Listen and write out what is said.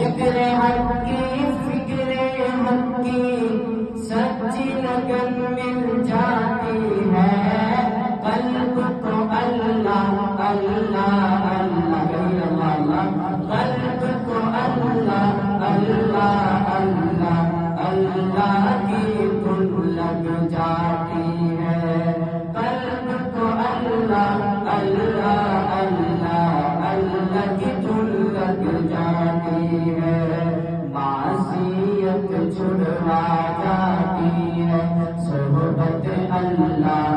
ذکر حق کی فکر حق کی سچی لگن مل جاتی ہے، قلب کو اللہ اللہ اللہ کہیے اللہ، قلب کو اللہ اللہ اللہ اللہ کی دھن لگ جاتی ہے، قلب کو اللہ اللہ اللہ اللہ کی دھن لگ جاتی ہے، معصیت چھڑوا جاتی ہے، صحبت اللہ